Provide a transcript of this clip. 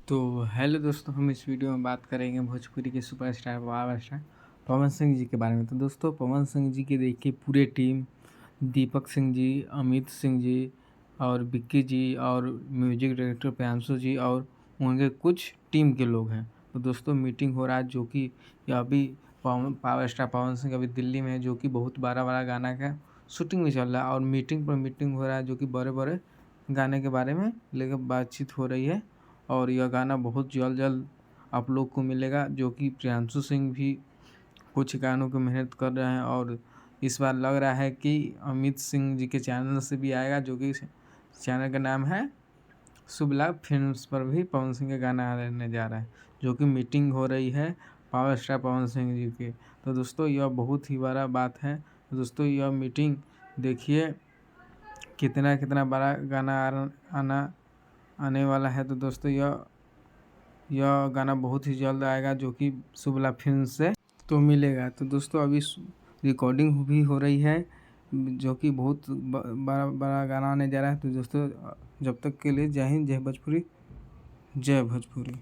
तो हेलो दोस्तों, हम इस वीडियो में बात करेंगे भोजपुरी के superstar power star Pawan Singh ji के बारे में। तो दोस्तों, पवन सिंह जी की देखिए पूरे टीम, दीपक सिंह जी, अमित सिंह जी और विक्की जी और म्यूजिक डायरेक्टर प्रियांशु जी और उनके कुछ टीम के लोग हैं। तो दोस्तों, मीटिंग हो रहा है जो कि अभी पावर स्टार पवन सिंह अभी दिल्ली में है, जो कि बहुत बड़ा बड़ा गाना का शूटिंग भी चल रहा है और मीटिंग पर मीटिंग हो रहा है जो कि बड़े बड़े गाने के बारे में लेकर बातचीत हो रही है। और यह गाना बहुत जल्द जल्द आप लोग को मिलेगा, जो कि प्रियांशु सिंह भी कुछ गानों की मेहनत कर रहे हैं और इस बार लग रहा है कि अमित सिंह जी के चैनल से भी आएगा, जो कि चैनल का नाम है शुभ लाभ फिल्म्स, पर भी पवन सिंह का गाना रहने जा रहा है, जो कि मीटिंग हो रही है पावर स्टार पवन सिंह जी की। तो दोस्तों, यह बहुत ही बड़ा बात है। तो दोस्तों, यह मीटिंग देखिए कितना कितना बड़ा गाना आने वाला है। तो दोस्तों, यह गाना बहुत ही जल्द आएगा, जो कि शुभला फिल्म से तो मिलेगा। तो दोस्तों, अभी रिकॉर्डिंग भी हो रही है, जो कि बहुत बड़ा बड़ा गाना आने जा रहा है। तो दोस्तों, जब तक के लिए जय हिंद, जय भोजपुरी, जय भोजपुरी।